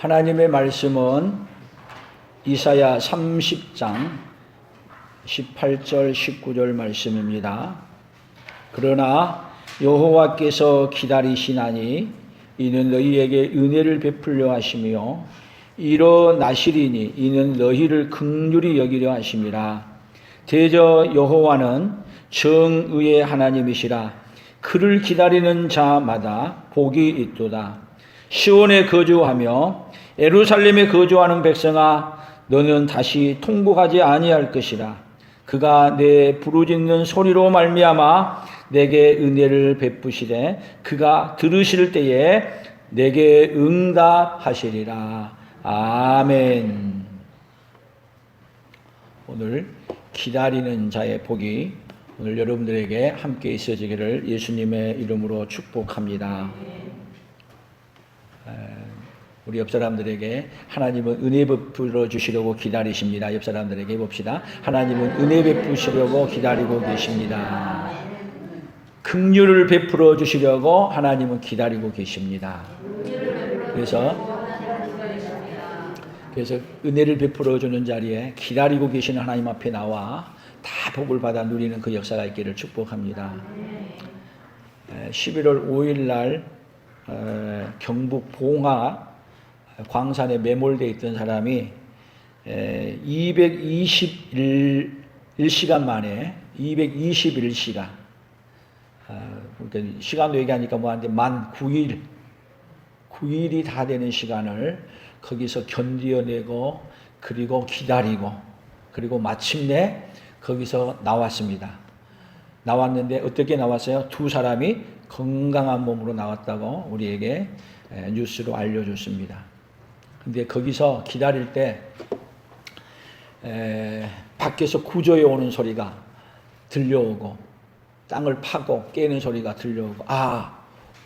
하나님의 말씀은 이사야 30장 18절 19절 말씀입니다. 그러나 여호와께서 기다리시나니 이는 너희에게 은혜를 베풀려 하시며 일어나시리니 이는 너희를 긍휼히 여기려 하심이라. 대저 여호와는 정의의 하나님이시라. 그를 기다리는 자마다 복이 있도다. 시온에 거주하며 예루살렘에 거주하는 백성아, 너는 다시 통곡하지 아니할 것이라. 그가 내 부르짖는 소리로 말미암아 내게 은혜를 베푸시되 그가 들으실 때에 내게 응답하시리라. 아멘. 오늘 기다리는 자의 복이 오늘 여러분들에게 함께 있어지기를 예수님의 이름으로 축복합니다. 우리 옆 사람들에게 하나님은 은혜 베풀어 주시려고 기다리십니다. 옆 사람들에게 봅시다. 하나님은 은혜 베푸시려고 기다리고 계십니다. 긍휼을 베풀어 주시려고 하나님은 기다리고 계십니다. 그래서 은혜를 베풀어 주는 자리에 기다리고 계시는 하나님 앞에 나와 다 복을 받아 누리는 그 역사가 있기를 축복합니다. 11월 5일 날 경북 봉화 광산에 매몰되어 있던 사람이 221시간 만에 221시간 그러니까 시간도 얘기하니까 뭐한데 만 9일이 다 되는 시간을 거기서 견디어내고 그리고 기다리고 그리고 마침내 거기서 나왔습니다. 나왔는데 어떻게 나왔어요? 두 사람이 건강한 몸으로 나왔다고 우리에게 뉴스로 알려줬습니다. 근데 거기서 기다릴 때 밖에서 구조해 오는 소리가 들려오고 땅을 파고 깨는 소리가 들려오고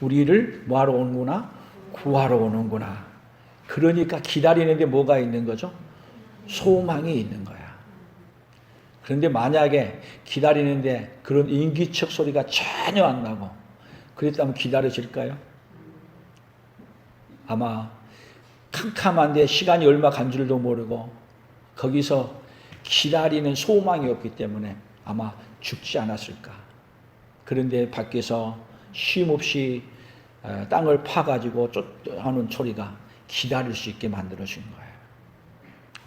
우리를 뭐하러 오는구나? 구하러 오는구나. 그러니까 기다리는데 뭐가 있는 거죠? 소망이 있는 거야. 그런데 만약에 기다리는데 그런 인기척 소리가 전혀 안 나고 그랬다면 기다려질까요? 아마 캄캄한데 시간이 얼마 간 줄도 모르고 거기서 기다리는 소망이 없기 때문에 아마 죽지 않았을까. 그런데 밖에서 쉼없이 땅을 파가지고 쫓아오는 소리가 기다릴 수 있게 만들어준 거예요.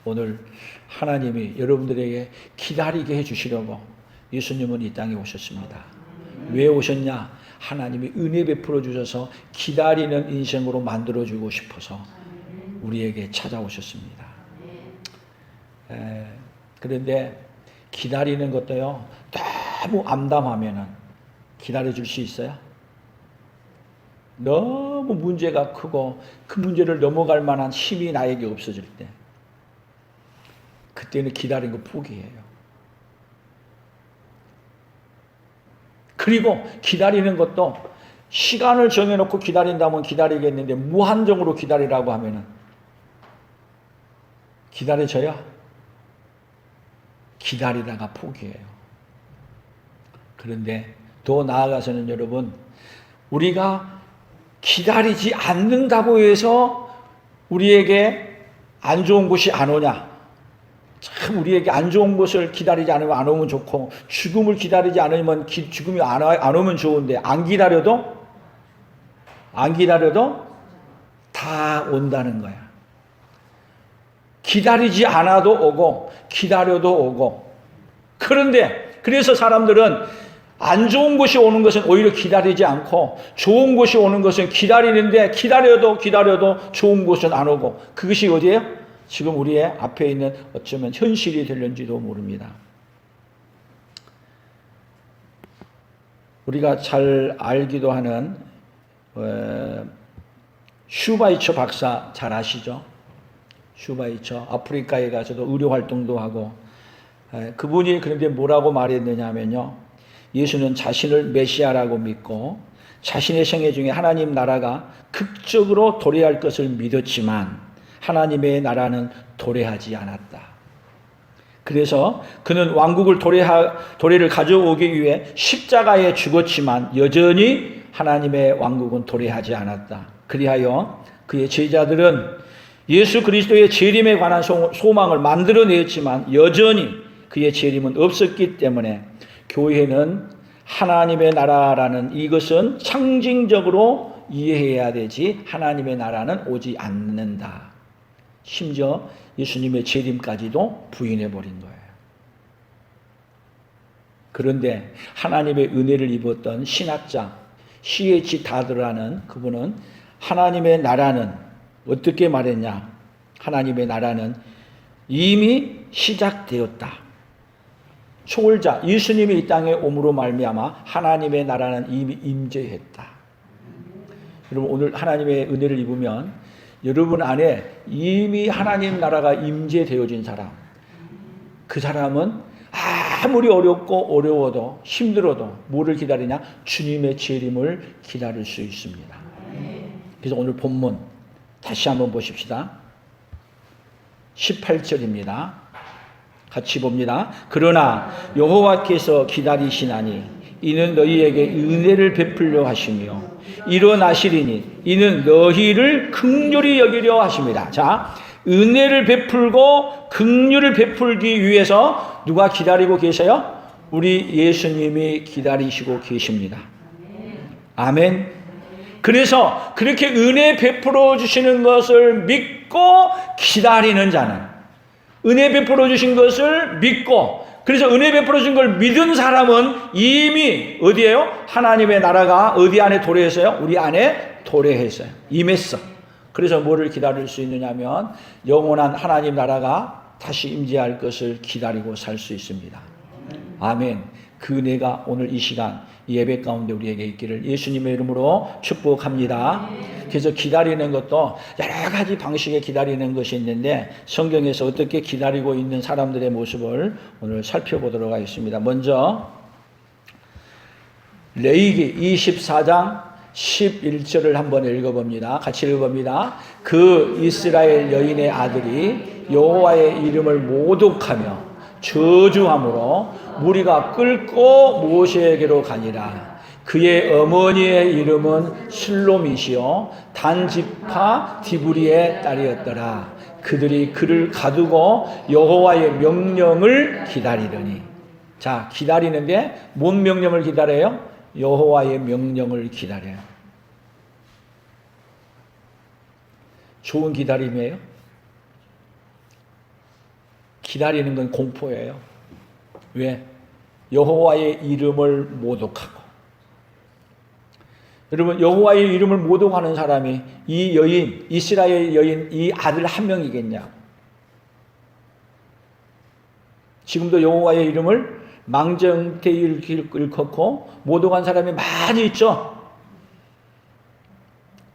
오늘 하나님이 여러분들에게 기다리게 해주시려고 예수님은 이 땅에 오셨습니다. 왜 오셨냐? 하나님이 은혜 베풀어 주셔서 기다리는 인생으로 만들어주고 싶어서 우리에게 찾아오셨습니다. 그런데 기다리는 것도요, 너무 암담하면은 기다려줄 수 있어요? 너무 문제가 크고 그 문제를 넘어갈 만한 힘이 나에게 없어질 때 그때는 기다린 거 포기해요. 그리고 기다리는 것도 시간을 정해놓고 기다린다면 기다리겠는데 무한정으로 기다리라고 하면은 기다려져요? 기다리다가 포기해요. 그런데 더 나아가서는 여러분, 우리가 기다리지 않는다고 해서 우리에게 안 좋은 것이 안 오냐? 참 우리에게 안 좋은 것을 기다리지 않으면 안 오면 좋고 죽음을 기다리지 않으면 죽음이 안 오면 좋은데 안 기다려도 다 온다는 거야. 기다리지 않아도 오고 기다려도 오고. 그런데 그래서 사람들은 안 좋은 것이 오는 것은 오히려 기다리지 않고 좋은 것이 오는 것은 기다리는데 기다려도 좋은 것은 안 오고. 그것이 어디예요? 지금 우리의 앞에 있는 어쩌면 현실이 될는지도 모릅니다. 우리가 잘 알기도 하는 슈바이처 박사 잘 아시죠? 슈바이처 아프리카에 가서도 의료 활동도 하고 그분이 그런데 뭐라고 말했느냐 하면요. 예수는 자신을 메시아라고 믿고 자신의 생애 중에 하나님 나라가 극적으로 도래할 것을 믿었지만 하나님의 나라는 도래하지 않았다. 그래서 그는 왕국을 도래를 가져오기 위해 십자가에 죽었지만 여전히 하나님의 왕국은 도래하지 않았다. 그리하여 그의 제자들은 예수 그리스도의 재림에 관한 소망을 만들어냈지만 여전히 그의 재림은 없었기 때문에 교회는 하나님의 나라라는 이것은 상징적으로 이해해야 되지 하나님의 나라는 오지 않는다. 심지어 예수님의 재림까지도 부인해버린 거예요. 그런데 하나님의 은혜를 입었던 신학자 C.H. 다드라는 그분은 하나님의 나라는 어떻게 말했냐? 하나님의 나라는 이미 시작되었다. 초월자 예수님이 이 땅에 오므로 말미암아 하나님의 나라는 이미 임재했다. 여러분 오늘 하나님의 은혜를 입으면 여러분 안에 이미 하나님 나라가 임재되어진 사람, 그 사람은 아무리 어렵고 어려워도 힘들어도 뭐를 기다리냐? 주님의 재림을 기다릴 수 있습니다. 그래서 오늘 본문 다시 한번 보십시다. 18절입니다. 같이 봅니다. 그러나 여호와께서 기다리시나니 이는 너희에게 은혜를 베풀려 하시며 일어나시리니 이는 너희를 긍휼히 여기려 하십니다. 자, 은혜를 베풀고 긍휼을 베풀기 위해서 누가 기다리고 계세요? 우리 예수님이 기다리시고 계십니다. 아멘. 그래서 그렇게 은혜 베풀어 주시는 것을 믿고 기다리는 자는, 은혜 베풀어 주신 것을 믿고, 그래서 은혜 베풀어 주신 걸 믿은 사람은 이미 어디에요? 하나님의 나라가 어디 안에 도래했어요? 우리 안에 도래했어요. 임했어. 그래서 뭐를 기다릴 수 있느냐면 영원한 하나님 나라가 다시 임재할 것을 기다리고 살 수 있습니다. 아멘. 그 은혜가 오늘 이 시간 예배 가운데 우리에게 있기를 예수님의 이름으로 축복합니다. 그래서 기다리는 것도 여러 가지 방식의 기다리는 것이 있는데 성경에서 어떻게 기다리고 있는 사람들의 모습을 오늘 살펴보도록 하겠습니다. 먼저 레위기 24장 11절을 한번 읽어봅니다. 같이 읽어봅니다. 그 이스라엘 여인의 아들이 여호와의 이름을 모독하며 저주함으로 무리가 끌고 모세에게로 가니라. 그의 어머니의 이름은 슬로밋이요 단지파 디브리의 딸이었더라. 그들이 그를 가두고 여호와의 명령을 기다리더니. 자, 기다리는데 뭔 명령을 기다려요? 여호와의 명령을 기다려요. 좋은 기다림이에요? 기다리는 건 공포예요. 왜? 여호와의 이름을 모독하고. 여러분, 여호와의 이름을 모독하는 사람이 이 여인, 이스라엘 여인 이 아들 한 명이겠냐? 지금도 여호와의 이름을 망정되이 일컫고 모독한 사람이 많이 있죠.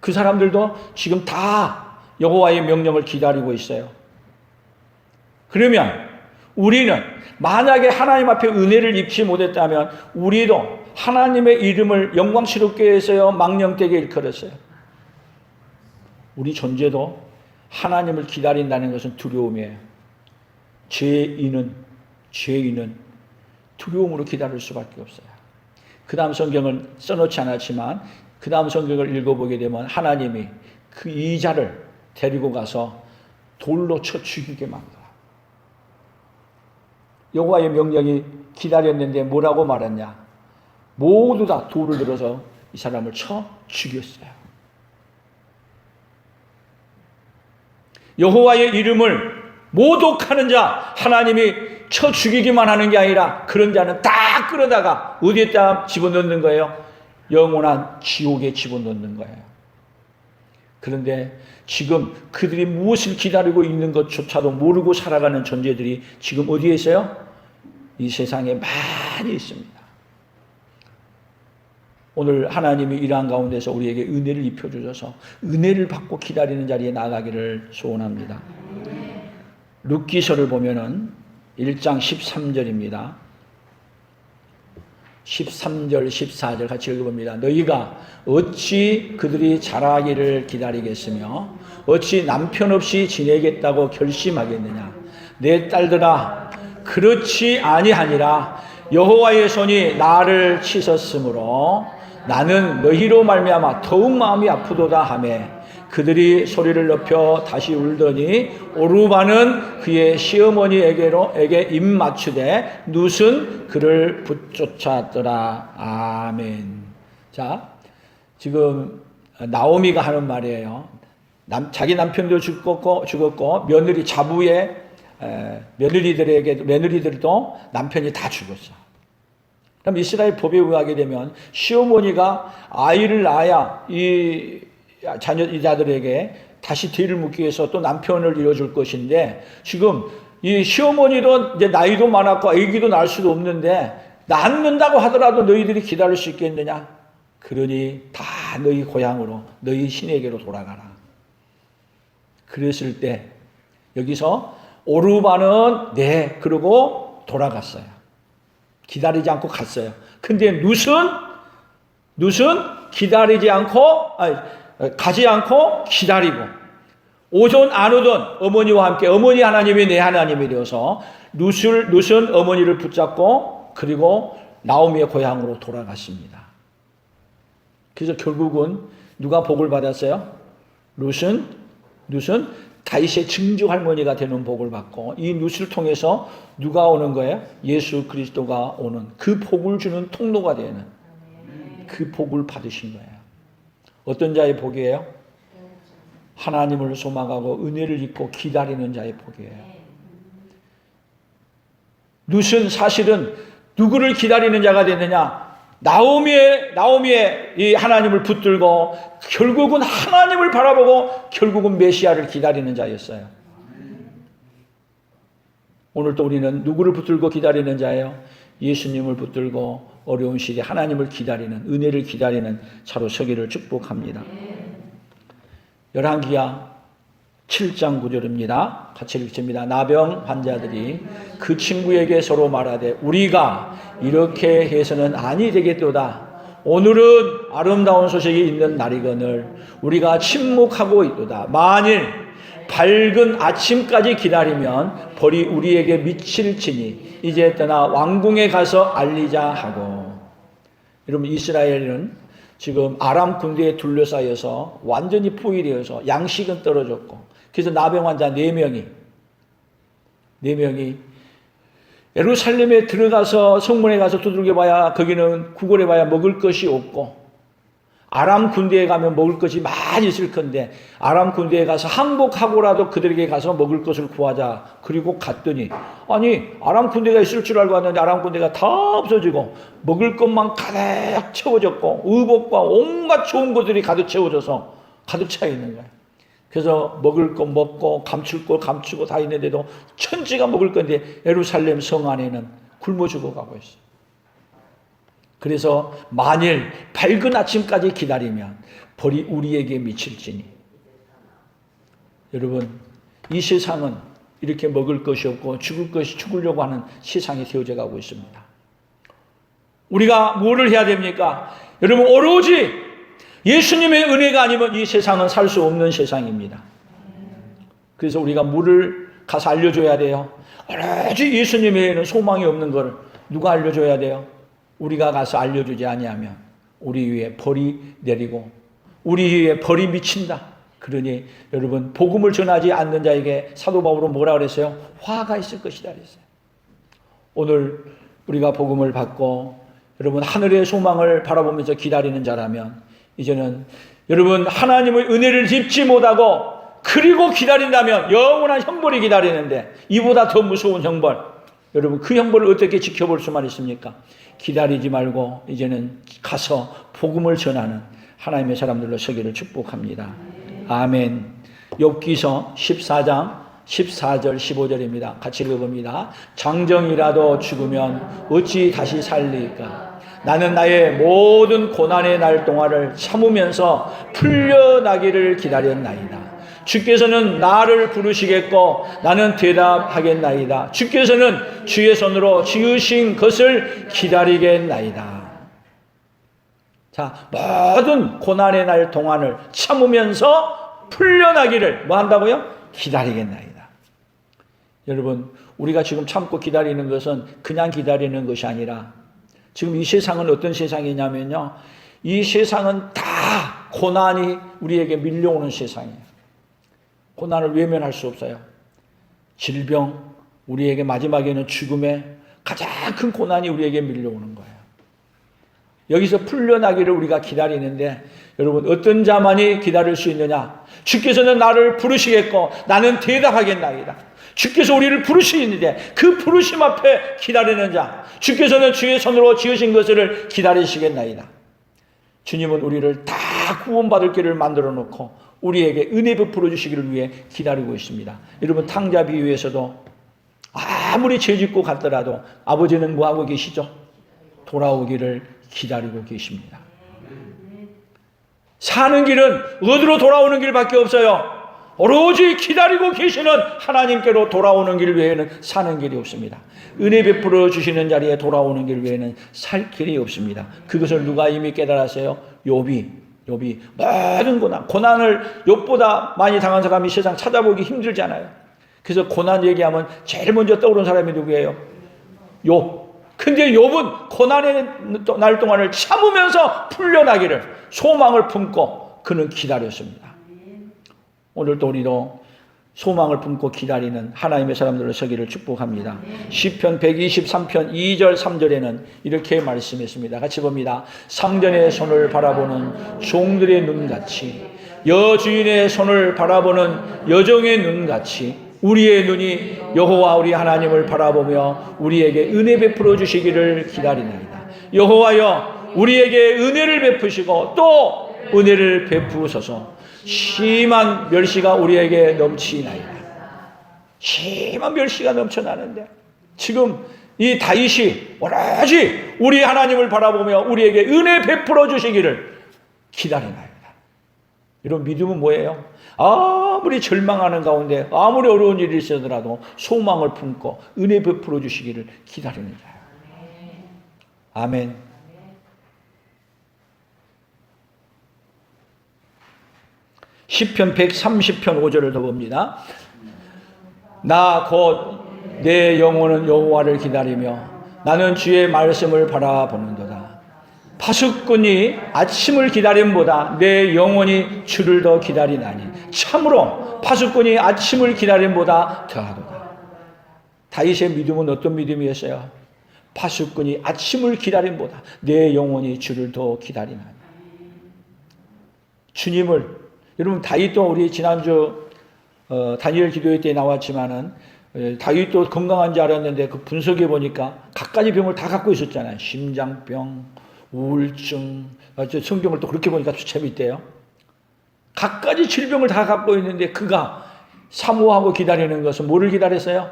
그 사람들도 지금 다 여호와의 명령을 기다리고 있어요. 그러면 우리는 만약에 하나님 앞에 은혜를 입지 못했다면 우리도 하나님의 이름을 영광스럽게 해서요 망령되게 일컬었어요. 우리 존재도 하나님을 기다린다는 것은 두려움이에요. 죄인은 두려움으로 기다릴 수밖에 없어요. 그 다음 성경을 써놓지 않았지만 그 다음 성경을 읽어보게 되면 하나님이 그 이자를 데리고 가서 돌로 쳐 죽이게 만들어. 여호와의 명령이 기다렸는데 뭐라고 말했냐? 모두 다 돌을 들어서 이 사람을 쳐 죽였어요. 여호와의 이름을 모독하는 자 하나님이 쳐 죽이기만 하는 게 아니라 그런 자는 다 끌어다가 어디에다 집어넣는 거예요? 영원한 지옥에 집어넣는 거예요. 그런데 지금 그들이 무엇을 기다리고 있는 것조차도 모르고 살아가는 존재들이 지금 어디에 있어요? 이 세상에 많이 있습니다. 오늘 하나님이 이러한 가운데서 우리에게 은혜를 입혀주셔서 은혜를 받고 기다리는 자리에 나가기를 소원합니다. 룻기서를 보면은 1장 13절입니다. 13절 14절 같이 읽어봅니다. 너희가 어찌 그들이 자라기를 기다리겠으며 어찌 남편 없이 지내겠다고 결심하겠느냐. 내 딸들아 그렇지 아니하니라. 여호와의 손이 나를 치셨으므로 나는 너희로 말미암아 더욱 마음이 아프도다 하매 그들이 소리를 높여 다시 울더니 오르반은 그의 시어머니에게 입 맞추되 룻은 그를 붙쫓았더라. 아멘. 자, 지금 나오미가 하는 말이에요. 자기 남편도 죽었고 며느리 자부의 며느리들도 남편이 다 죽었어. 그럼 이스라엘 법에 의하게 되면 시어머니가 아이를 낳아야 이 자녀들에게 다시 뒤를 묻기 위해서 또 남편을 이어줄 것인데, 지금 이 시어머니도 이제 나이도 많았고 아기도 낳을 수도 없는데 낳는다고 하더라도 너희들이 기다릴 수 있겠느냐? 그러니 다 너희 고향으로, 너희 신에게로 돌아가라. 그랬을 때 여기서 오르반은 네 그러고 돌아갔어요. 기다리지 않고 갔어요. 근데 룻은 기다리지 않고 가지 않고 기다리고, 오든 안 오든 어머니와 함께, 어머니 하나님이 내 하나님이 되어서 룻은 어머니를 붙잡고 그리고 나오미의 고향으로 돌아갔습니다. 그래서 결국은 누가 복을 받았어요? 룻은 다윗의 증조 할머니가 되는 복을 받고, 이 룻을 통해서 누가 오는 거예요? 예수 그리스도가 오는, 그 복을 주는 통로가 되는 그 복을 받으신 거예요. 어떤 자의 복이에요? 하나님을 소망하고 은혜를 입고 기다리는 자의 복이에요. 룻은 사실은 누구를 기다리는 자가 됐느냐? 나오미의 이 하나님을 붙들고 결국은 하나님을 바라보고 결국은 메시아를 기다리는 자였어요. 오늘 또 우리는 누구를 붙들고 기다리는 자예요? 예수님을 붙들고 어려운 시기에 하나님을 기다리는, 은혜를 기다리는 자로 서기를 축복합니다. 열왕기하 7장 9절입니다. 같이 읽습니다. 나병 환자들이 그 친구에게 서로 말하되 우리가 이렇게 해서는 아니 되겠도다. 오늘은 아름다운 소식이 있는 날이거늘 우리가 침묵하고 있도다. 만일 밝은 아침까지 기다리면 벌이 우리에게 미칠지니 이제 떠나 왕궁에 가서 알리자 하고. 여러분, 이스라엘은 지금 아람 군대에 둘러싸여서 완전히 포위되어서 양식은 떨어졌고, 그래서 나병 환자 4명이 예루살렘에 들어가서 성문에 가서 두들겨봐야 거기는 구걸해봐야 먹을 것이 없고, 아람 군대에 가면 먹을 것이 많이 있을 건데 아람 군대에 가서 항복하고라도 그들에게 가서 먹을 것을 구하자. 그리고 갔더니 아니 아람 군대가 있을 줄 알고 왔는데 아람 군대가 다 없어지고 먹을 것만 가득 채워졌고 의복과 온갖 좋은 것들이 가득 채워져서 가득 차 있는 거예요. 그래서 먹을 것 먹고 감출 것 감추고 다 있는데도 천지가 먹을 건데 예루살렘 성 안에는 굶어 죽어가고 있어요. 그래서 만일 밝은 아침까지 기다리면 벌이 우리에게 미칠지니. 여러분, 이 세상은 이렇게 먹을 것이 없고 죽으려고 하는 세상이 되어져 가고 있습니다. 우리가 뭐를 해야 됩니까? 여러분, 오로지 예수님의 은혜가 아니면 이 세상은 살 수 없는 세상입니다. 그래서 우리가 물을 가서 알려줘야 돼요. 오로지 예수님 외에는 소망이 없는 걸 누가 알려줘야 돼요? 우리가 가서 알려주지 아니하면 우리 위에 벌이 내리고 우리 위에 벌이 미친다. 그러니 여러분, 복음을 전하지 않는 자에게 사도 바울은 뭐라 그랬어요? 화가 있을 것이다 그랬어요. 오늘 우리가 복음을 받고 여러분 하늘의 소망을 바라보면서 기다리는 자라면 이제는 여러분 하나님의 은혜를 입지 못하고 그리고 기다린다면 영원한 형벌이 기다리는데 이보다 더 무서운 형벌, 여러분 그 형벌을 어떻게 지켜볼 수만 있습니까? 기다리지 말고 이제는 가서 복음을 전하는 하나님의 사람들로 서기를 축복합니다. 아멘. 욥기서 14장 14절 15절입니다. 같이 읽어봅니다. 장정이라도 죽으면 어찌 다시 살리까? 나는 나의 모든 고난의 날 동안을 참으면서 풀려나기를 기다렸나이다. 주께서는 나를 부르시겠고 나는 대답하겠나이다. 주께서는 주의 손으로 지으신 것을 기다리겠나이다. 자, 모든 고난의 날 동안을 참으면서 풀려나기를 뭐 한다고요? 기다리겠나이다. 여러분, 우리가 지금 참고 기다리는 것은 그냥 기다리는 것이 아니라 지금 이 세상은 어떤 세상이냐면요, 이 세상은 다 고난이 우리에게 밀려오는 세상이에요. 고난을 외면할 수 없어요. 질병, 우리에게 마지막에는 죽음의 가장 큰 고난이 우리에게 밀려오는 거예요. 여기서 풀려나기를 우리가 기다리는데 여러분 어떤 자만이 기다릴 수 있느냐? 주께서는 나를 부르시겠고 나는 대답하겠나이다. 주께서 우리를 부르시는데 그 부르심 앞에 기다리는 자, 주께서는 주의 손으로 지으신 것을 기다리시겠나이다. 주님은 우리를 다 구원받을 길을 만들어 놓고 우리에게 은혜 베풀어 주시기를 위해 기다리고 있습니다. 여러분 탕자 비유에서도 아무리 죄짓고 갔더라도 아버지는 뭐하고 계시죠? 돌아오기를 기다리고 계십니다. 사는 길은 어디로 돌아오는 길밖에 없어요. 오로지 기다리고 계시는 하나님께로 돌아오는 길 외에는 사는 길이 없습니다. 은혜 베풀어 주시는 자리에 돌아오는 길 외에는 살 길이 없습니다. 그것을 누가 이미 깨달았어요? 욥이 모든 고난을 욥보다 많이 당한 사람이 세상 찾아보기 힘들잖아요. 그래서 고난 얘기하면 제일 먼저 떠오르는 사람이 누구예요? 욥. 근데 욥은 고난의 날 동안을 참으면서 풀려나기를 소망을 품고 그는 기다렸습니다. 오늘도 우리도 소망을 품고 기다리는 하나님의 사람들을 서기를 축복합니다. 시편 123편 2절 3절에는 이렇게 말씀했습니다. 같이 봅니다. 상전의 손을 바라보는 종들의 눈같이 여주인의 손을 바라보는 여종의 눈같이 우리의 눈이 여호와 우리 하나님을 바라보며 우리에게 은혜 베풀어 주시기를 기다리나이다. 여호와여 우리에게 은혜를 베푸시고 또 은혜를 베푸소서. 심한 멸시가 우리에게 넘치나이다. 심한 멸시가 넘쳐나는데 지금 이 다윗이 오로지 우리 하나님을 바라보며 우리에게 은혜 베풀어 주시기를 기다리나이다. 이런 믿음은 뭐예요? 아무리 절망하는 가운데 아무리 어려운 일이 있어더라도 소망을 품고 은혜 베풀어 주시기를 기다리는 자예요. 아멘. 시편 130편 5절을 더 봅니다. 나 곧 내 영혼은 여호와를 기다리며 나는 주의 말씀을 바라보는도다. 파수꾼이 아침을 기다림보다 내 영혼이 주를 더 기다리나니 참으로 파수꾼이 아침을 기다림보다 더하도다. 다윗의 믿음은 어떤 믿음이었어요? 파수꾼이 아침을 기다림보다 내 영혼이 주를 더 기다리나니. 주님을 여러분 다윗도 우리 지난주 다니엘 기도회 때 나왔지만은 다윗도 건강한 줄 알았는데 그 분석해 보니까 갖가지 병을 다 갖고 있었잖아요. 심장병, 우울증. 성경을 또 그렇게 보니까 재밌대요. 갖가지 질병을 다 갖고 있는데 그가 사모하고 기다리는 것은 뭐를 기다렸어요?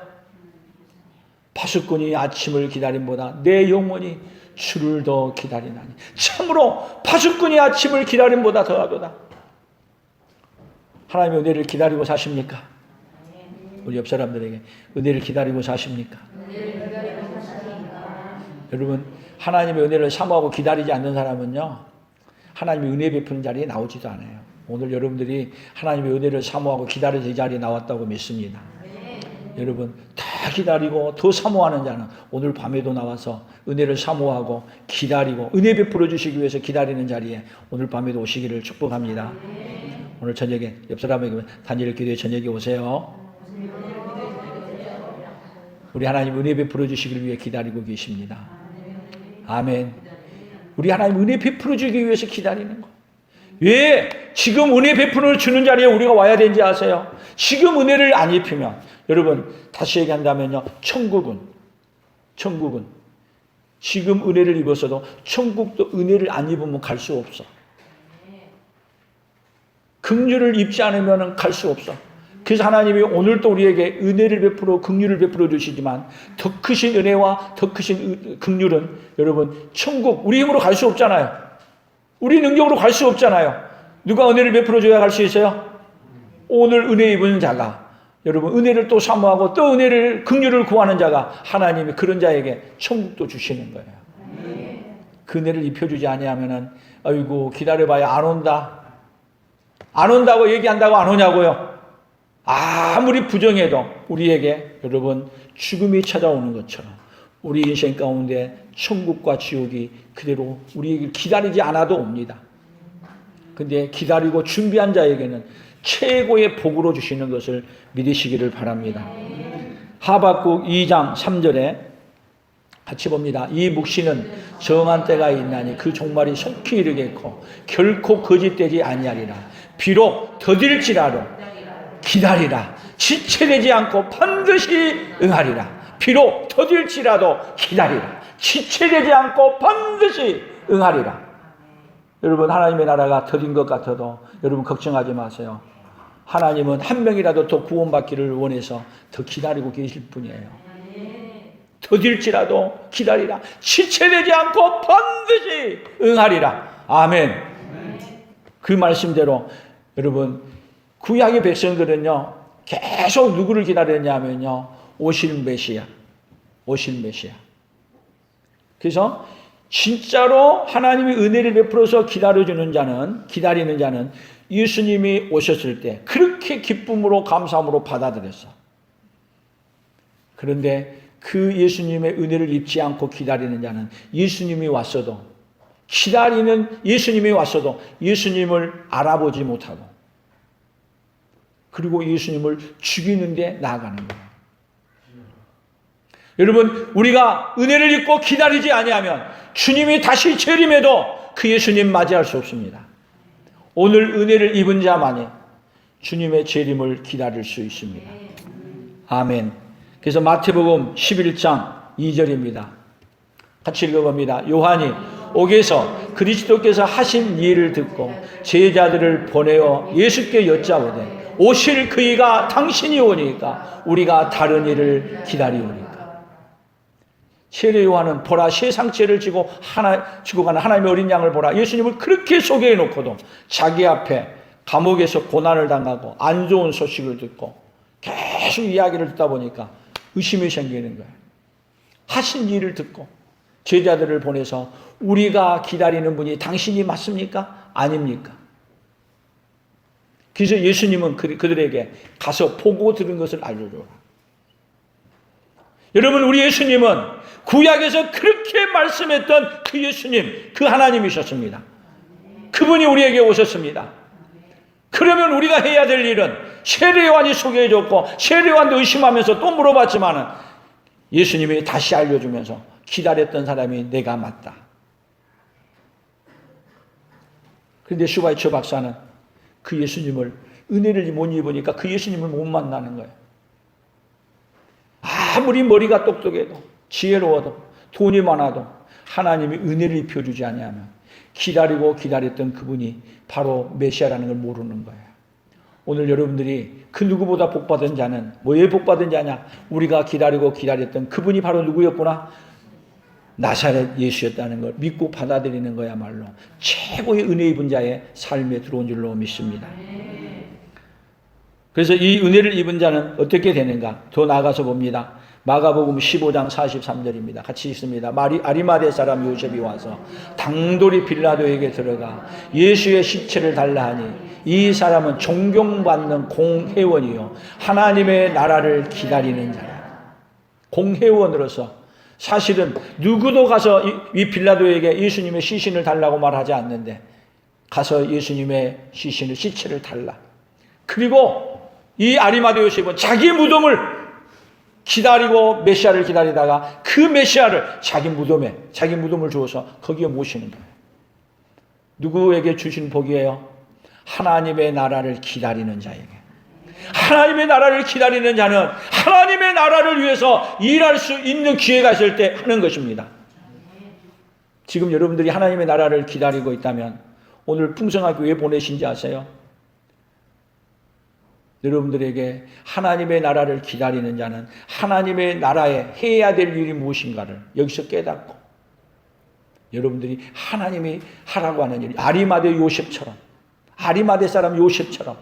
파수꾼이 아침을 기다림보다 내 영혼이 주를 더 기다리나니 참으로 파수꾼이 아침을 기다림보다 더하도다. 하나님의 은혜를 기다리고 사십니까? 우리 옆 사람들에게 은혜를 기다리고 사십니까? 여러분 하나님의 은혜를 사모하고 기다리지 않는 사람은요 하나님의 은혜 베푸는 자리에 나오지도 않아요. 오늘 여러분들이 하나님의 은혜를 사모하고 기다려서 이 자리에 나왔다고 믿습니다. 여러분 다 기다리고 더 사모하는 자는 오늘 밤에도 나와서 은혜를 사모하고 기다리고 은혜 베풀어 주시기 위해서 기다리는 자리에 오늘 밤에도 오시기를 축복합니다. 오늘 저녁에 옆 사람에게 다니엘 기도회 저녁에 오세요. 우리 하나님 은혜 베풀어 주시기를 위해 기다리고 계십니다. 아멘. 우리 하나님 은혜 베풀어 주기 위해서 기다리는 거. 왜 지금 은혜 베풀어 주는 자리에 우리가 와야 되는지 아세요? 지금 은혜를 안 입히면 여러분 다시 얘기한다면요 천국은 지금 은혜를 입었어도 천국도 은혜를 안 입으면 갈 수 없어. 긍휼을 입지 않으면 갈 수 없어. 그래서 하나님이 오늘도 우리에게 은혜를 베풀어 긍휼을 베풀어 주시지만 더 크신 은혜와 더 크신 긍휼은 여러분 천국 우리 힘으로 갈 수 없잖아요. 우리 능력으로 갈 수 없잖아요. 누가 은혜를 베풀어 줘야 갈 수 있어요? 오늘 은혜 입은 자가 여러분 은혜를 또 사모하고 또 은혜를 긍휼을 구하는 자가 하나님이 그런 자에게 천국도 주시는 거예요. 그 은혜를 입혀주지 아니하면은 아이고 기다려봐야 안 온다. 안 온다고 얘기한다고 안 오냐고요. 아무리 부정해도 우리에게 여러분 죽음이 찾아오는 것처럼 우리 인생 가운데 천국과 지옥이 그대로 우리에게 기다리지 않아도 옵니다. 근데 기다리고 준비한 자에게는 최고의 복으로 주시는 것을 믿으시기를 바랍니다. 하박국 2장 3절에 같이 봅니다. 이 묵시는 정한 때가 있나니 그 종말이 속히 이르겠고 결코 거짓되지 아니하리라. 비록 더딜지라도 기다리라. 지체되지 않고 반드시 응하리라. 비록 더딜지라도 기다리라. 지체되지 않고 반드시 응하리라. 여러분, 하나님의 나라가 더딘 것 같아도 여러분 걱정하지 마세요. 하나님은 한 명이라도 더 구원받기를 원해서 더 기다리고 계실 분이에요. 더딜지라도 기다리라. 지체되지 않고 반드시 응하리라. 아멘. 그 말씀대로 여러분, 구약의 백성들은요 계속 누구를 기다렸냐면요 오실 메시아. 그래서 진짜로 하나님이 은혜를 베풀어서 기다리는 자는 예수님이 오셨을 때 그렇게 기쁨으로 감사함으로 받아들였어. 그런데 그 예수님의 은혜를 입지 않고 기다리는 자는 예수님이 왔어도 예수님을 알아보지 못하고 그리고 예수님을 죽이는데 나아가는 거예요. 여러분, 우리가 은혜를 입고 기다리지 아니하면 주님이 다시 재림해도 그 예수님 맞이할 수 없습니다. 오늘 은혜를 입은 자만이 주님의 재림을 기다릴 수 있습니다. 아멘. 그래서 마태복음 11장 2절입니다. 같이 읽어봅니다. 요한이 옥에서 그리스도께서 하신 일을 듣고 제자들을 보내어 예수께 여짜오되 오실 그이가 당신이 오니까 우리가 다른 일을 기다리오니까. 세례 요한은 보라 세상죄를 지고 가는 하나님의 어린 양을 보라. 예수님을 그렇게 소개해 놓고도 자기 앞에 감옥에서 고난을 당하고 안 좋은 소식을 듣고 계속 이야기를 듣다 보니까 의심이 생기는 거예요. 하신 일을 듣고 제자들을 보내서 우리가 기다리는 분이 당신이 맞습니까? 아닙니까? 그래서 예수님은 그들에게 가서 보고 들은 것을 알려줘라. 여러분, 우리 예수님은 구약에서 그렇게 말씀했던 그 예수님, 그 하나님이셨습니다. 그분이 우리에게 오셨습니다. 그러면 우리가 해야 될 일은 세례 요한이 소개해줬고 세례 요한도 의심하면서 또 물어봤지만은 예수님이 다시 알려주면서 기다렸던 사람이 내가 맞다. 그런데 슈바이처 박사는 그 예수님을 은혜를 못 입으니까 그 예수님을 못 만나는 거예요. 아무리 머리가 똑똑해도 지혜로워도 돈이 많아도 하나님이 은혜를 입혀주지 아니하면 기다리고 기다렸던 그분이 바로 메시아라는 걸 모르는 거예요. 오늘 여러분들이 그 누구보다 복받은 자는 뭐에 복받은 자냐? 우리가 기다리고 기다렸던 그분이 바로 누구였구나? 나사렛 예수였다는 걸 믿고 받아들이는 거야말로 최고의 은혜 입은 자의 삶에 들어온 줄로 믿습니다. 그래서 이 은혜를 입은 자는 어떻게 되는가? 더 나아가서 봅니다. 마가복음 15장 43절입니다. 같이 읽습니다. 아리마대 사람 요셉이 와서 당돌이 빌라도에게 들어가 예수의 시체를 달라 하니 이 사람은 존경받는 공회원이요 하나님의 나라를 기다리는 자라. 공회원으로서 사실은 누구도 가서 이 빌라도에게 예수님의 시신을 달라고 말하지 않는데 가서 예수님의 시체를 달라. 그리고 이 아리마대 요셉은 자기 무덤을 기다리고 메시아를 기다리다가 그 메시아를 자기 무덤을 주어서 거기에 모시는 거예요. 누구에게 주신 복이에요? 하나님의 나라를 기다리는 자에게. 하나님의 나라를 기다리는 자는 하나님의 나라를 위해서 일할 수 있는 기회가 있을 때 하는 것입니다. 지금 여러분들이 하나님의 나라를 기다리고 있다면 오늘 풍성하교회 보내신지 아세요? 여러분들에게 하나님의 나라를 기다리는 자는 하나님의 나라에 해야 될 일이 무엇인가를 여기서 깨닫고 여러분들이 하나님이 하라고 하는 일, 아리마대 사람 요셉처럼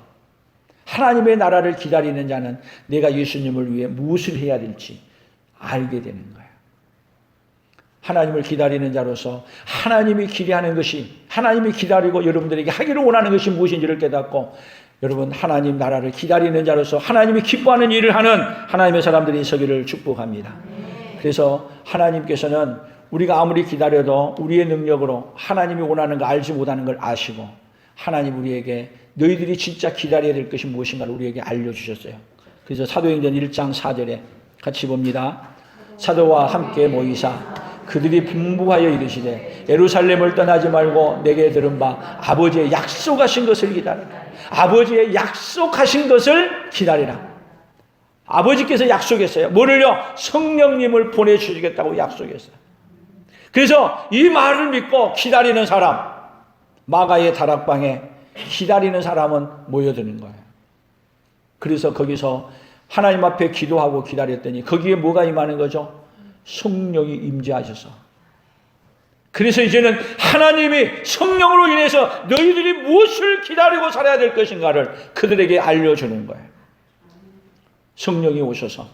하나님의 나라를 기다리는 자는 내가 예수님을 위해 무엇을 해야 될지 알게 되는 거예요. 하나님을 기다리는 자로서 하나님이 기대하는 것이, 하나님이 기다리고 여러분들에게 하기를 원하는 것이 무엇인지를 깨닫고 여러분 하나님 나라를 기다리는 자로서 하나님이 기뻐하는 일을 하는 하나님의 사람들이 서기를 축복합니다. 그래서 하나님께서는 우리가 아무리 기다려도 우리의 능력으로 하나님이 원하는 거 알지 못하는 걸 아시고 하나님 우리에게 너희들이 진짜 기다려야 될 것이 무엇인가를 우리에게 알려주셨어요. 그래서 사도행전 1장 4절에 같이 봅니다. 사도와 함께 모이사 그들이 분부하여 이르시되 예루살렘을 떠나지 말고 내게 들은 바 아버지의 약속하신 것을 기다리라. 아버지의 약속하신 것을 기다리라. 아버지께서 약속했어요. 뭐를요? 성령님을 보내주시겠다고 약속했어요. 그래서 이 말을 믿고 기다리는 사람, 마가의 다락방에 기다리는 사람은 모여드는 거예요. 그래서 거기서 하나님 앞에 기도하고 기다렸더니 거기에 뭐가 임하는 거죠? 성령이 임재하셔서. 그래서 이제는 하나님이 성령으로 인해서 너희들이 무엇을 기다리고 살아야 될 것인가를 그들에게 알려주는 거예요. 성령이 오셔서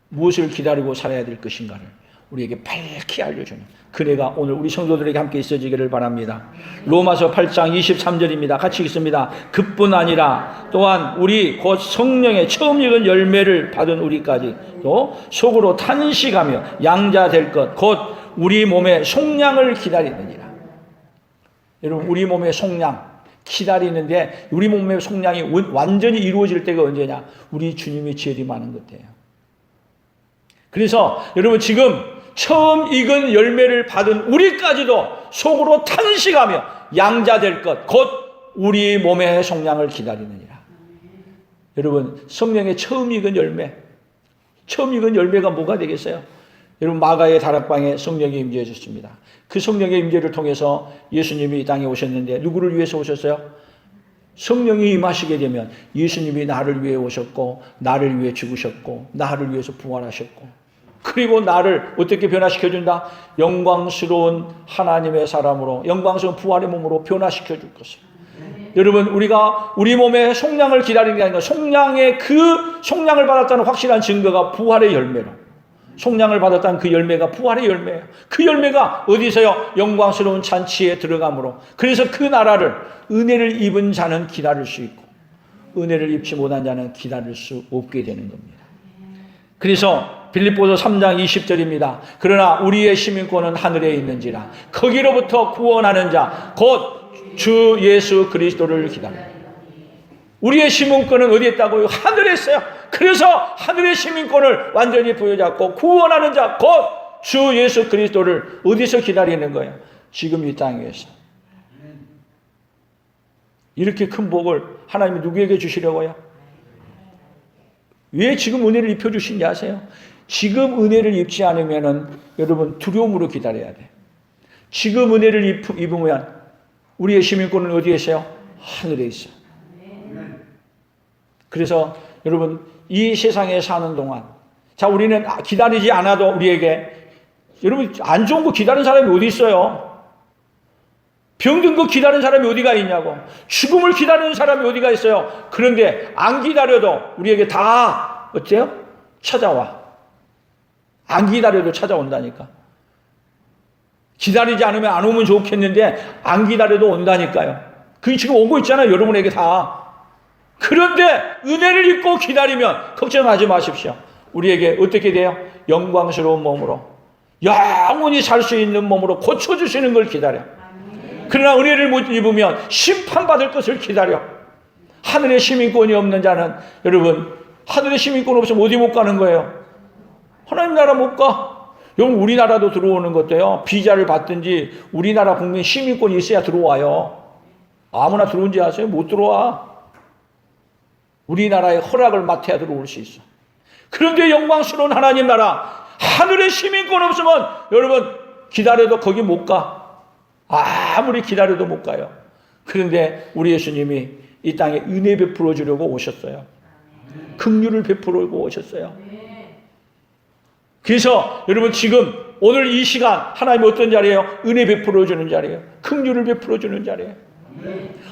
무엇을 기다리고 살아야 될 것인가를 우리에게 밝히 알려주는 그네가 오늘 우리 성도들에게 함께 있어지기를 바랍니다. 로마서 8장 23절입니다. 같이 읽습니다. 그뿐 아니라 또한 우리 곧 성령의 처음 익은 열매를 받은 우리까지 또 속으로 탄식하며 양자 될 것 곧 우리 몸의 속량을 기다리느니라. 여러분 우리 몸의 속량 기다리는데 우리 몸의 속량이 완전히 이루어질 때가 언제냐? 우리 주님이 재림하는 것이에요. 그래서 여러분 지금 처음 익은 열매를 받은 우리까지도 속으로 탄식하며 양자될 것 곧 우리 몸의 속량을 기다리느니라. 여러분 성령의 처음 익은 열매, 처음 익은 열매가 뭐가 되겠어요? 여러분 마가의 다락방에 성령이 임재해 주셨습니다. 그 성령의 임재를 통해서 예수님이 이 땅에 오셨는데 누구를 위해서 오셨어요? 성령이 임하시게 되면 예수님이 나를 위해 오셨고 나를 위해 죽으셨고 나를 위해서 부활하셨고 그리고 나를 어떻게 변화시켜준다? 영광스러운 하나님의 사람으로 영광스러운 부활의 몸으로 변화시켜줄 것을. 여러분 우리가 우리 몸의 속량을 기다리는 게 아니라 속량의 그 속량을 받았다는 확실한 증거가 부활의 열매로 속량을 받았다는 그 열매가 부활의 열매예요. 그 열매가 어디서요? 영광스러운 잔치에 들어감으로. 그래서 그 나라를 은혜를 입은 자는 기다릴 수 있고 은혜를 입지 못한 자는 기다릴 수 없게 되는 겁니다. 그래서 빌립보서 3장 20절입니다. 그러나 우리의 시민권은 하늘에 있는지라 거기로부터 구원하는 자 곧 주 예수 그리스도를 기다립니다. 우리의 시민권은 어디에 있다고요? 하늘에 있어요. 그래서 하늘의 시민권을 완전히 부여잡고 구원하는 자 곧 주 예수 그리스도를 어디서 기다리는 거예요? 지금 이 땅에서. 이렇게 큰 복을 하나님이 누구에게 주시려고요? 왜 지금 은혜를 입혀주신지 아세요? 지금 은혜를 입지 않으면은 여러분 두려움으로 기다려야 돼. 지금 은혜를 입으면 우리의 시민권은 어디에 있어요? 하늘에 있어요. 그래서 여러분 이 세상에 사는 동안 자 우리는 기다리지 않아도 우리에게 여러분 안 좋은 거 기다리는 사람이 어디 있어요? 병든 거 기다리는 사람이 어디가 있냐고. 죽음을 기다리는 사람이 어디가 있어요? 그런데 안 기다려도 우리에게 다 어때요? 찾아와. 안 기다려도 찾아온다니까. 기다리지 않으면 안 오면 좋겠는데 안 기다려도 온다니까요. 그게 지금 오고 있잖아요. 여러분에게 다. 그런데 은혜를 입고 기다리면 걱정하지 마십시오. 우리에게 어떻게 돼요? 영광스러운 몸으로 영원히 살 수 있는 몸으로 고쳐주시는 걸 기다려. 그러나 은혜를 못 입으면 심판받을 것을 기다려. 하늘의 시민권이 없는 자는 여러분 하늘의 시민권 없으면 어디 못 가는 거예요? 하나님 나라 못 가. 여러분 우리나라도 들어오는 것도요. 비자를 받든지 우리나라 국민 시민권이 있어야 들어와요. 아무나 들어온지 아세요? 못 들어와. 우리나라의 허락을 맡아야 들어올 수 있어. 그런데 영광스러운 하나님 나라 하늘의 시민권 없으면 여러분 기다려도 거기 못 가. 아무리 기다려도 못 가요. 그런데 우리 예수님이 이 땅에 은혜 베풀어 주려고 오셨어요. 긍휼을 베풀고 오셨어요. 그래서 여러분 지금 오늘 이 시간 하나님이 어떤 자리예요? 은혜 베풀어 주는 자리예요. 긍휼을 베풀어 주는 자리예요.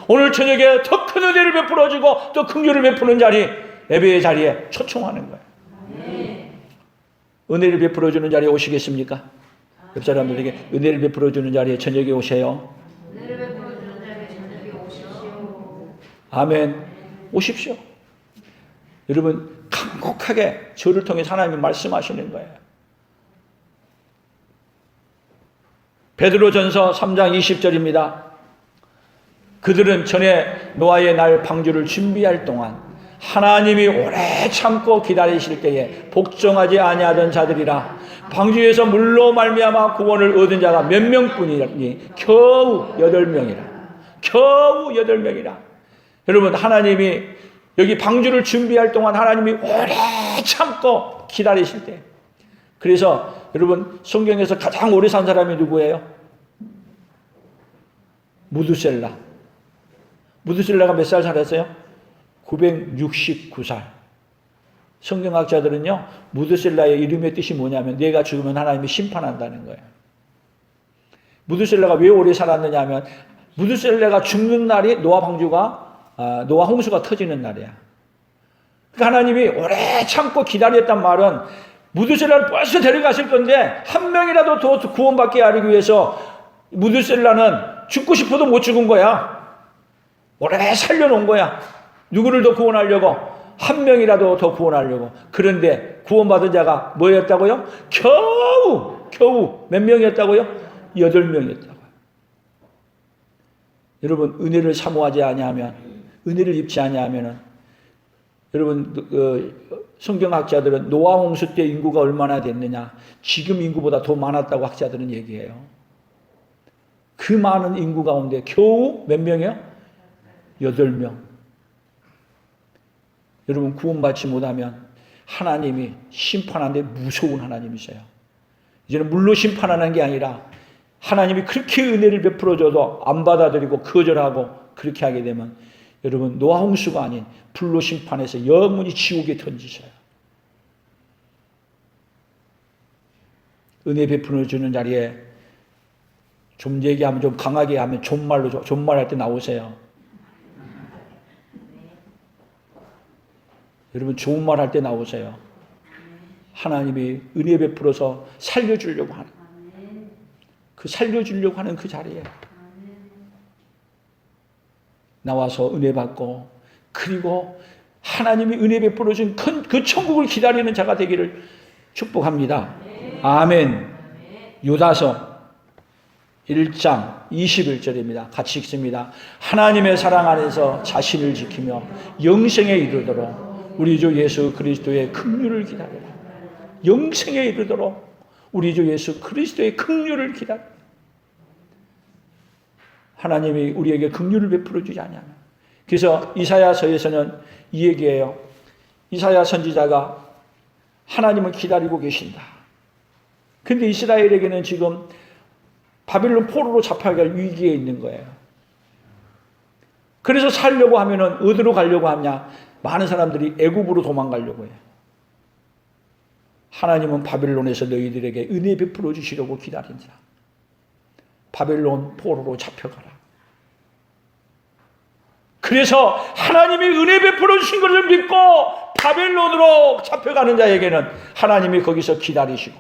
오늘 저녁에 더 큰 은혜를 베풀어 주고 또 긍휼을 베푸는 자리 예배의 자리에 초청하는 거예요. 은혜를 베풀어 주는 자리에 오시겠습니까? 옆 사람들에게 은혜를 베풀어 주는 자리에 저녁에 오세요. 은혜를 베풀어 주는 자리에 저녁에 오십시오. 아멘. 오십시오. 여러분 간곡하게 저를 통해 하나님이 말씀하시는 거예요. 베드로전서 3장 20절입니다. 그들은 전에 노아의 날 방주를 준비할 동안 하나님이 오래 참고 기다리실 때에 복종하지 아니하던 자들이라. 방주에서 물로 말미암아 구원을 얻은 자가 몇 명뿐이니 겨우 8명이라. 겨우 8명이라. 여러분, 하나님이 여기 방주를 준비할 동안 하나님이 오래 참고 기다리실 때, 그래서 여러분, 성경에서 가장 오래 산 사람이 누구예요? 무드셀라. 무드셀라가 몇 살 살았어요? 969살. 성경학자들은요, 무드셀라의 이름의 뜻이 뭐냐면 내가 죽으면 하나님이 심판한다는 거예요. 무드셀라가 왜 오래 살았느냐 하면 무드셀라가 죽는 날이 노아 홍수가 터지는 날이야. 그러니까 하나님이 오래 참고 기다렸단 말은 무드셀라를 벌써 데려가실 건데 한 명이라도 더 구원받게 하기 위해서 무드셀라는 죽고 싶어도 못 죽은 거야. 오래 살려놓은 거야. 누구를 더 구원하려고? 한 명이라도 더 구원하려고. 그런데 구원받은 자가 뭐였다고요? 겨우 몇 명이었다고요? 8명이었다고요. 여러분, 은혜를 사모하지 아니하면, 은혜를 입지 아니하면은, 여러분, 성경학자들은 노아 홍수 때 인구가 얼마나 됐느냐, 지금 인구보다 더 많았다고 학자들은 얘기해요. 그 많은 인구 가운데 겨우 몇 명이요? 8명. 여러분, 구원받지 못하면 하나님이 심판하는데 무서운 하나님이세요. 이제는 물로 심판하는 게 아니라 하나님이 그렇게 은혜를 베풀어줘도 안 받아들이고 거절하고 그렇게 하게 되면 여러분, 노아 홍수가 아닌 불로 심판해서 영원히 지옥에 던지셔요. 은혜 베풀어 주는 자리에 좀 얘기하면, 좀 강하게 하면 존말할 때 나오세요. 여러분, 좋은 말 할 때 나오세요. 하나님이 은혜 베풀어서 살려주려고 하는, 그 살려주려고 하는 그 자리에 나와서 은혜 받고, 그리고 하나님이 은혜 베풀어 준 그 천국을 기다리는 자가 되기를 축복합니다. 아멘. 요다서 1장 21절입니다. 같이 읽습니다. 하나님의 사랑 안에서 자신을 지키며 영생에 이르도록 우리 주 예수 그리스도의 긍휼을 기다리라. 영생에 이르도록 우리 주 예수 그리스도의 긍휼을 기다리라. 하나님이 우리에게 긍휼을 베풀어 주지 않냐면. 그래서 이사야서에서는 이 얘기예요. 이사야 선지자가 하나님을 기다리고 계신다. 근데 이스라엘에게는 지금 바빌론 포로로 잡혀갈 위기에 있는 거예요. 그래서 살려고 하면은 어디로 가려고 하냐? 많은 사람들이 애굽으로 도망가려고 해요. 하나님은 바빌론에서 너희들에게 은혜 베풀어 주시려고 기다린다. 바빌론 포로로 잡혀가라. 그래서 하나님이 은혜 베풀어 주신 것을 믿고 바빌론으로 잡혀가는 자에게는 하나님이 거기서 기다리시고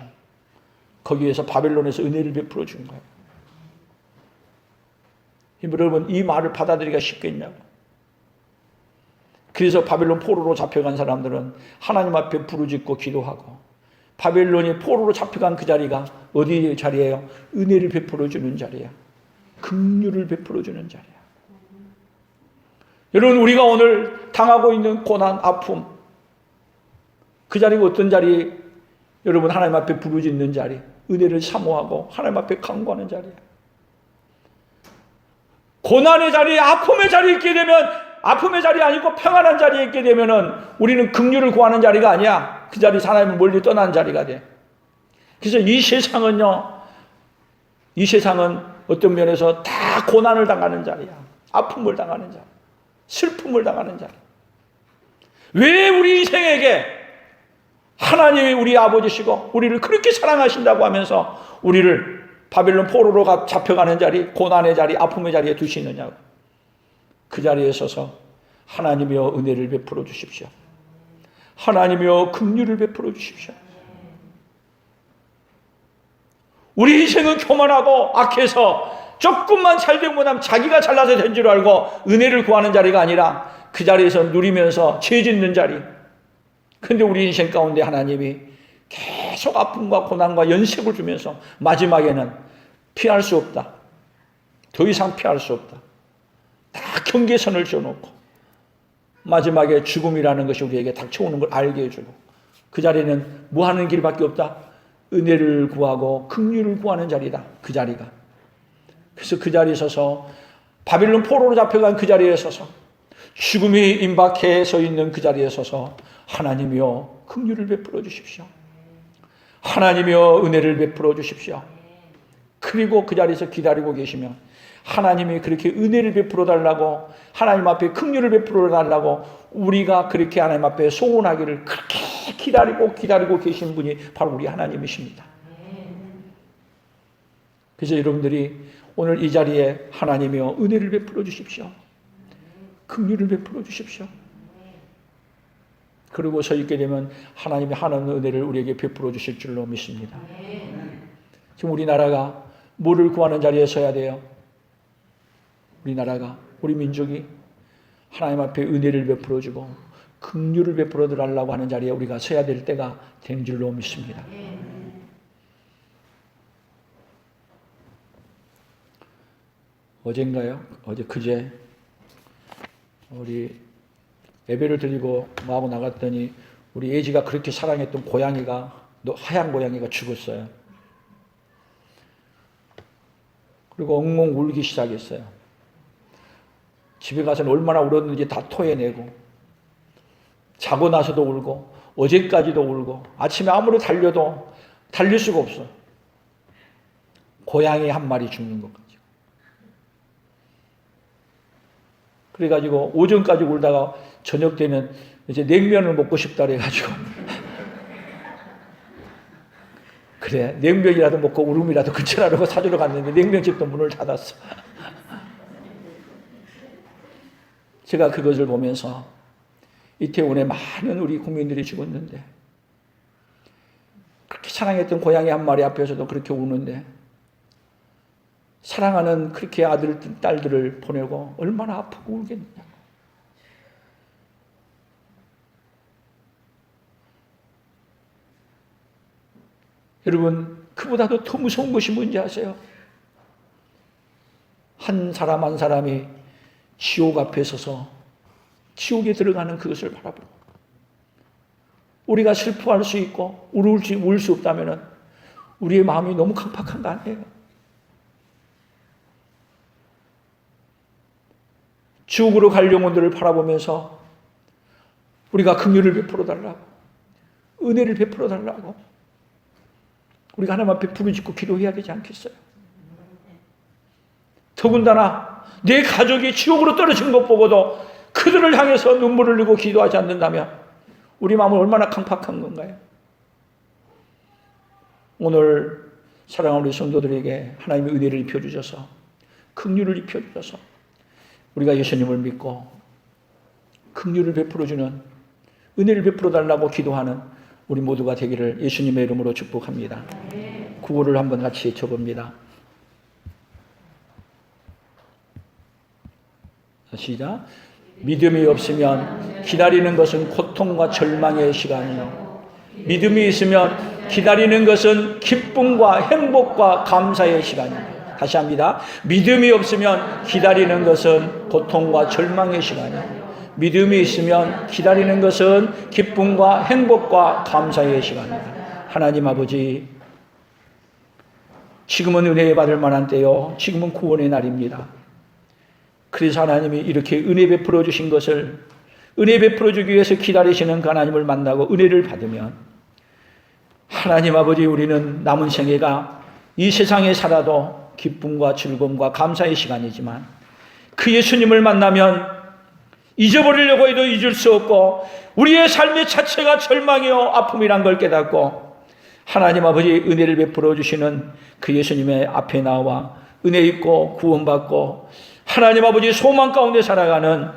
거기에서 바빌론에서 은혜를 베풀어 준 거예요. 여러분, 이 말을 받아들이기가 쉽겠냐고. 그래서 바빌론 포로로 잡혀간 사람들은 하나님 앞에 부르짖고 기도하고, 바빌론이 포로로 잡혀간 그 자리가 어디 자리예요? 은혜를 베풀어 주는 자리야. 긍휼을 베풀어 주는 자리야. 여러분, 우리가 오늘 당하고 있는 고난, 아픔, 그 자리가 어떤 자리? 여러분, 하나님 앞에 부르짖는 자리, 은혜를 사모하고 하나님 앞에 간구하는 자리야. 고난의 자리에, 아픔의 자리에 있게 되면, 아픔의 자리 아니고 평안한 자리에 있게 되면은 우리는 긍휼을 구하는 자리가 아니야. 그 자리 하나님을 멀리 떠난 자리가 돼. 그래서 이 세상은요, 이 세상은 어떤 면에서 다 고난을 당하는 자리야. 아픔을 당하는 자리, 슬픔을 당하는 자리. 왜 우리 인생에게 하나님이 우리 아버지시고 우리를 그렇게 사랑하신다고 하면서 우리를 바빌론 포로로 잡혀가는 자리, 고난의 자리, 아픔의 자리에 두시느냐고. 그 자리에 서서 하나님이여 은혜를 베풀어 주십시오. 하나님이여 긍휼을 베풀어 주십시오. 우리 인생은 교만하고 악해서 조금만 잘되고 못하면 자기가 잘나서 된 줄 알고 은혜를 구하는 자리가 아니라 그 자리에서 누리면서 죄 짓는 자리. 근데 우리 인생 가운데 하나님이 계속 아픔과 고난과 연색을 주면서 마지막에는 피할 수 없다. 더 이상 피할 수 없다. 다 경계선을 지어놓고 마지막에 죽음이라는 것이 우리에게 닥쳐오는 걸 알게 해주고 그 자리는 뭐 하는 길밖에 없다. 은혜를 구하고 긍휼을 구하는 자리다. 그 자리가. 그래서 그 자리에 서서 바빌론 포로로 잡혀간 그 자리에 서서 죽음이 임박해 서 있는 그 자리에 서서 하나님이여 긍휼을 베풀어 주십시오. 하나님이여 은혜를 베풀어 주십시오. 그리고 그 자리에서 기다리고 계시면 하나님이 그렇게 은혜를 베풀어 달라고 하나님 앞에 긍휼을 베풀어 달라고 우리가 그렇게 하나님 앞에 소원하기를 그렇게 기다리고 계신 분이 바로 우리 하나님이십니다. 그래서 여러분들이 오늘 이 자리에 하나님이여 은혜를 베풀어 주십시오. 긍휼을 베풀어 주십시오. 그리고 서 있게 되면 하나님이 하나님의 은혜를 우리에게 베풀어 주실 줄로 믿습니다. 지금 우리나라가 뭐를 구하는 자리에 서야 돼요? 우리나라가, 우리 민족이 하나님 앞에 은혜를 베풀어 주고 긍휼을 베풀어 달라고 하는 자리에 우리가 서야 될 때가 된 줄로 믿습니다. 어젠가요? 그제 우리 예배를 드리고 뭐하고 나갔더니 우리 예지가 그렇게 사랑했던 고양이가, 하얀 고양이가 죽었어요. 그리고 엉엉 울기 시작했어요. 집에 가서는 얼마나 울었는지 다 토해내고 자고 나서도 울고 어제까지도 울고 아침에 아무리 달려도 달릴 수가 없어. 고양이 한 마리 죽는 것 가지고. 그래가지고 오전까지 울다가 저녁 되면 이제 냉면을 먹고 싶다 그래가지고 그래 냉면이라도 먹고 울음이라도 그쳐라고 사주러 갔는데 냉면집도 문을 닫았어. 제가 그것을 보면서 이태원에 많은 우리 국민들이 죽었는데 그렇게 사랑했던 고양이 한 마리 앞에서도 그렇게 우는데 사랑하는 그렇게 아들, 딸들을 보내고 얼마나 아프고 울겠느냐. 여러분, 그보다도 더 무서운 것이 뭔지 아세요? 한 사람 한 사람이 지옥 앞에 서서 지옥에 들어가는 그것을 바라보고 우리가 슬퍼할 수 있고 울 수 없다면 우리의 마음이 너무 강팍한 거 아니에요? 지옥으로 갈 영혼들을 바라보면서 우리가 긍휼을 베풀어 달라고 은혜를 베풀어 달라고 우리가 하나님 앞에 부르짖고 기도해야 되지 않겠어요? 더군다나 내 가족이 지옥으로 떨어진 것 보고도 그들을 향해서 눈물을 흘리고 기도하지 않는다면 우리 마음은 얼마나 강팍한 건가요? 오늘 사랑하는 우리 성도들에게 하나님의 은혜를 입혀주셔서 긍휼을 입혀주셔서 우리가 예수님을 믿고 긍휼을 베풀어주는 은혜를 베풀어 달라고 기도하는 우리 모두가 되기를 예수님의 이름으로 축복합니다. 구호를 한번 같이 외쳐봅니다. 시작. 믿음이 없으면 기다리는 것은 고통과 절망의 시간이요. 믿음이 있으면 기다리는 것은 기쁨과 행복과 감사의 시간입니다. 다시 합니다. 믿음이 없으면 기다리는 것은 고통과 절망의 시간이요. 믿음이 있으면 기다리는 것은 기쁨과 행복과 감사의 시간입니다. 하나님 아버지, 지금은 은혜 받을 만한 때요. 지금은 구원의 날입니다. 그래서 하나님이 이렇게 은혜 베풀어 주신 것을 은혜 베풀어 주기 위해서 기다리시는 그 하나님을 만나고 은혜를 받으면 하나님 아버지, 우리는 남은 생애가 이 세상에 살아도 기쁨과 즐거움과 감사의 시간이지만 그 예수님을 만나면 잊어버리려고 해도 잊을 수 없고 우리의 삶의 자체가 절망이요 아픔이란 걸 깨닫고 하나님 아버지 은혜를 베풀어 주시는 그 예수님의 앞에 나와 은혜 있고 구원받고 하나님 아버지 소망 가운데 살아가는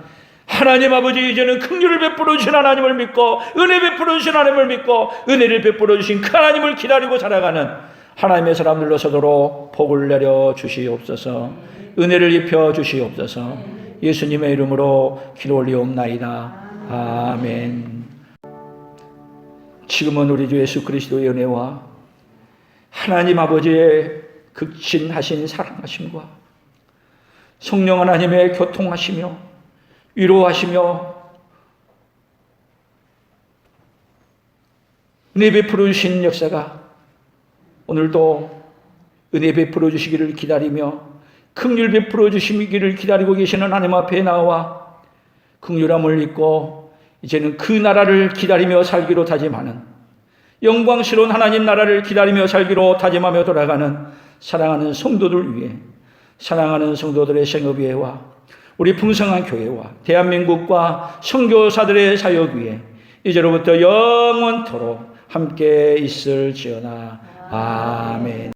하나님 아버지, 이제는 긍휼을 베풀어 주신 하나님을 믿고 은혜 베풀어 주신 하나님을 믿고 은혜를 베풀어 주신 그 하나님을 기다리고 살아가는 하나님의 사람들로 서도록 복을 내려 주시옵소서. 은혜를 입혀 주시옵소서. 예수님의 이름으로 기도 올리옵나이다. 아멘. 지금은 우리 주 예수 그리스도의 은혜와 하나님 아버지의 극진하신 사랑하심과 성령 하나님의 교통하시며 위로하시며 은혜 베풀어 주신 역사가 오늘도 은혜 베풀어 주시기를 기다리며 긍휼 베풀어 주시기를 기다리고 계시는 하나님 앞에 나와 긍휼함을 잊고 이제는 그 나라를 기다리며 살기로 다짐하는, 영광스러운 하나님 나라를 기다리며 살기로 다짐하며 돌아가는 사랑하는 성도들 위해, 사랑하는 성도들의 생업위회와 우리 풍성한 교회와 대한민국과 선교사들의 사역 위에 이제로부터 영원토록 함께 있을지어다. 아멘.